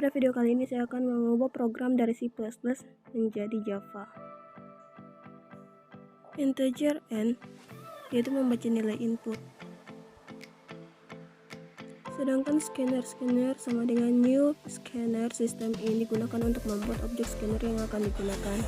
Pada video kali ini saya akan mengubah program dari C++ menjadi Java. Integer n yaitu membaca nilai input. Sedangkan scanner sama dengan new scanner sistem ini digunakan untuk membuat objek scanner yang akan digunakan.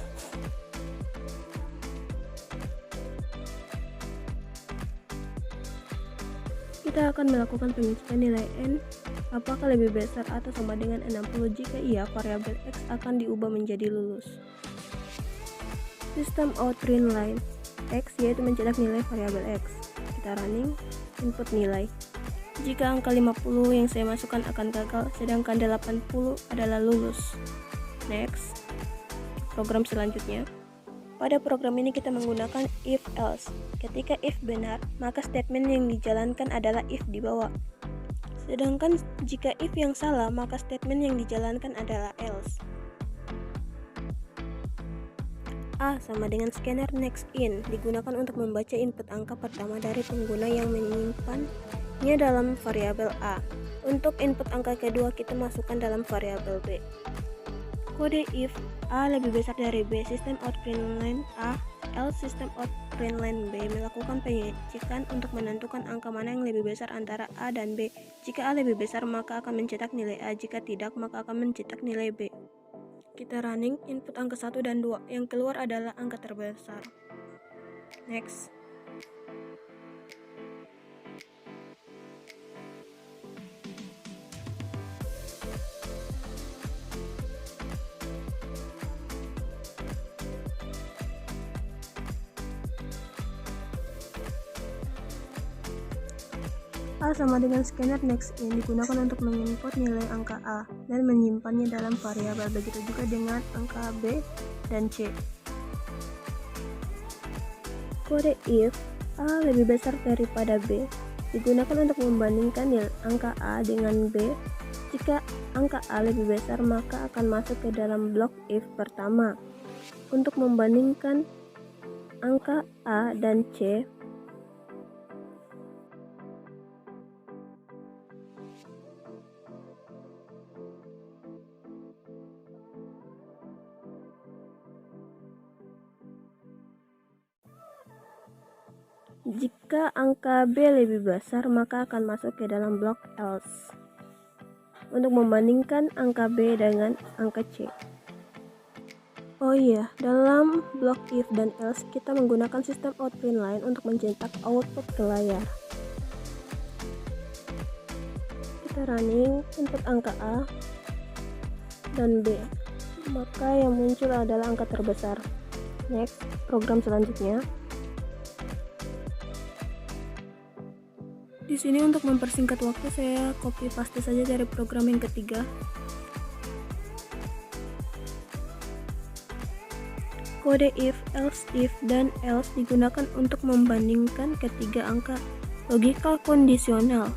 Kita akan melakukan pengisian nilai n apakah lebih besar atau sama dengan 60. Jika iya, variabel x akan diubah menjadi lulus. Sistem out print line x yaitu mencetak nilai variabel x. Kita running, input nilai. Jika angka 50 yang saya masukkan akan gagal, sedangkan 80 adalah lulus. Next, program selanjutnya. Pada program ini kita menggunakan if else. Ketika if benar, maka statement yang dijalankan adalah if di bawah. Sedangkan jika if yang salah, maka statement yang dijalankan adalah else. A sama dengan scanner next in digunakan untuk membaca input angka pertama dari pengguna yang menyimpannya dalam variabel A. Untuk input angka kedua kita masukkan dalam variabel B. Kode if A lebih besar dari B, sistem out print line A, else sistem out print line B melakukan pengecekan untuk menentukan angka mana yang lebih besar antara A dan B. Jika A lebih besar maka akan mencetak nilai A, jika tidak maka akan mencetak nilai B. Kita running, input angka 1 dan 2, yang keluar adalah angka terbesar. Next. A sama dengan scanner next in digunakan untuk menginput nilai angka A dan menyimpannya dalam variabel, begitu juga dengan angka B dan C. Kode if A lebih besar daripada B digunakan untuk membandingkan nilai angka A dengan B. Jika angka A lebih besar maka akan masuk ke dalam blok if pertama. Untuk membandingkan angka A dan C, jika angka B lebih besar maka akan masuk ke dalam blok else untuk membandingkan angka B dengan angka C. Oh iya, dalam blok if dan else kita menggunakan sistem out print line untuk mencetak output ke layar. Kita running, input angka A dan B, maka yang muncul adalah angka terbesar. Next, program selanjutnya. Di sini untuk mempersingkat waktu saya copy paste saja dari program yang ketiga. Kode if, else if, dan else digunakan untuk membandingkan ketiga angka logika kondisional.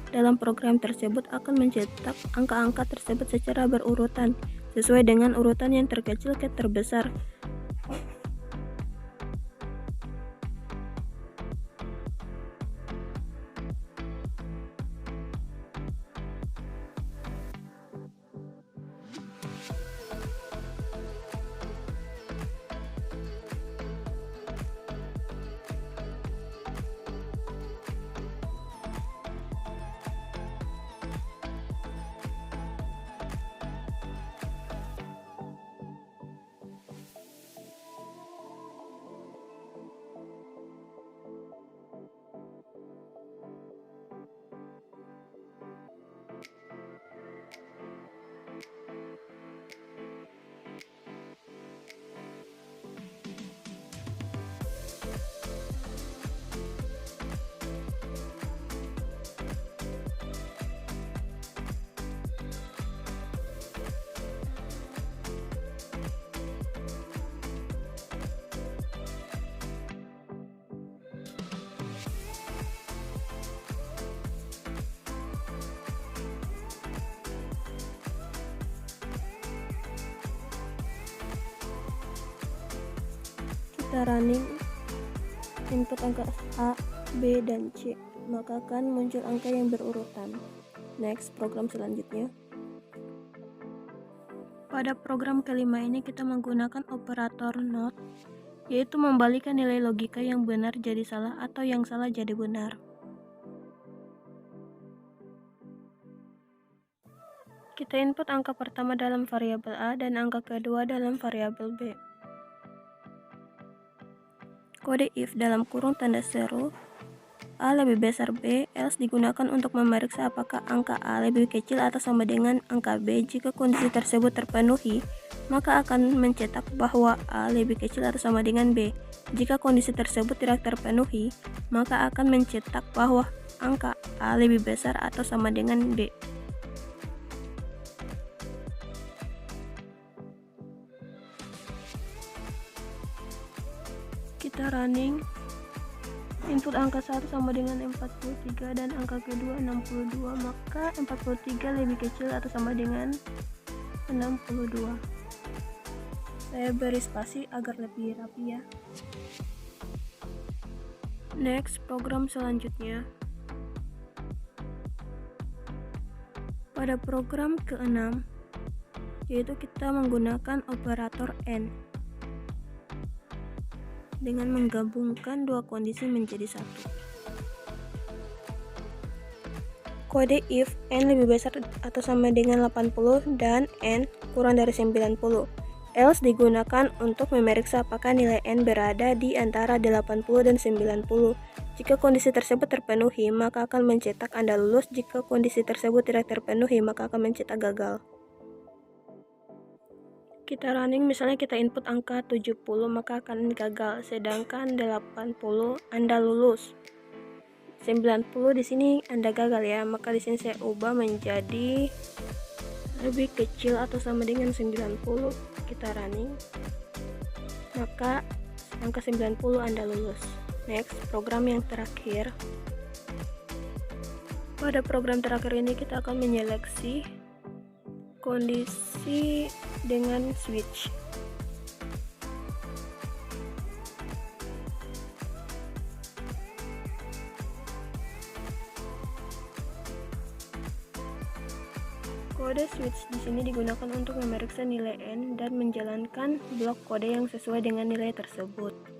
Dalam program tersebut akan mencetak angka-angka tersebut secara berurutan sesuai dengan urutan yang terkecil ke terbesar. Kita running, input angka A, B, dan C, maka akan muncul angka yang berurutan. Next, program selanjutnya. Pada program kelima ini kita menggunakan operator NOT, yaitu membalikan nilai logika yang benar jadi salah atau yang salah jadi benar. Kita input angka pertama dalam variabel A dan angka kedua dalam variabel B. Kode if dalam kurung tanda seru A lebih besar B, else digunakan untuk memeriksa apakah angka A lebih kecil atau sama dengan angka B. Jika kondisi tersebut terpenuhi, maka akan mencetak bahwa A lebih kecil atau sama dengan B. Jika kondisi tersebut tidak terpenuhi, maka akan mencetak bahwa angka A lebih besar atau sama dengan B. Kita running. Input angka 1 sama dengan 43 dan angka kedua 62, maka 43 lebih kecil atau sama dengan 62. Saya beri spasi agar lebih rapi ya. Next, program selanjutnya. Pada program ke-6, yaitu kita menggunakan operator AND dengan menggabungkan dua kondisi menjadi satu. Kode if n lebih besar atau sama dengan 80 dan n kurang dari 90. Else digunakan untuk memeriksa apakah nilai n berada di antara 80 dan 90. Jika kondisi tersebut terpenuhi, maka akan mencetak Anda lulus. Jika kondisi tersebut tidak terpenuhi, maka akan mencetak gagal. Kita running, misalnya kita input angka 70, maka akan gagal, sedangkan 80 Anda lulus. 90 di sini Anda gagal ya, maka di sini saya ubah menjadi lebih kecil atau sama dengan 90. Kita running, maka angka 90 Anda lulus. Next, program yang terakhir. Pada program terakhir ini kita akan menyeleksi kondisi dengan switch. Kode switch di sini digunakan untuk memeriksa nilai n dan menjalankan blok kode yang sesuai dengan nilai tersebut.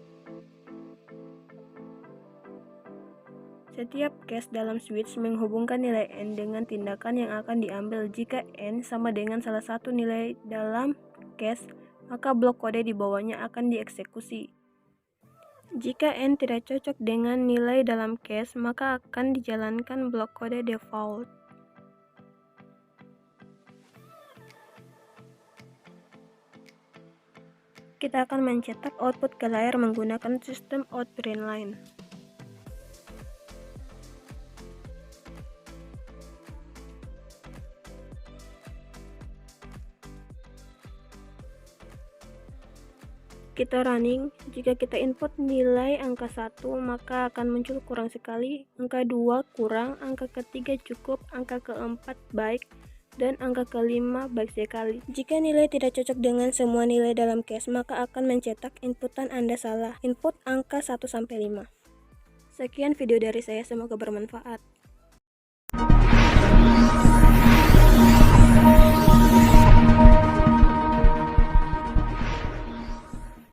Setiap case dalam switch menghubungkan nilai n dengan tindakan yang akan diambil. Jika n sama dengan salah satu nilai dalam case, maka blok kode di bawahnya akan dieksekusi. Jika n tidak cocok dengan nilai dalam case, maka akan dijalankan blok kode default. Kita akan mencetak output ke layar menggunakan sistem out_println. Kita running, jika kita input nilai angka 1, maka akan muncul kurang sekali, angka 2 kurang, angka ketiga cukup, angka keempat baik, dan angka kelima baik sekali. Jika nilai tidak cocok dengan semua nilai dalam case, maka akan mencetak inputan Anda salah. Input angka 1-5. Sekian video dari saya, semoga bermanfaat.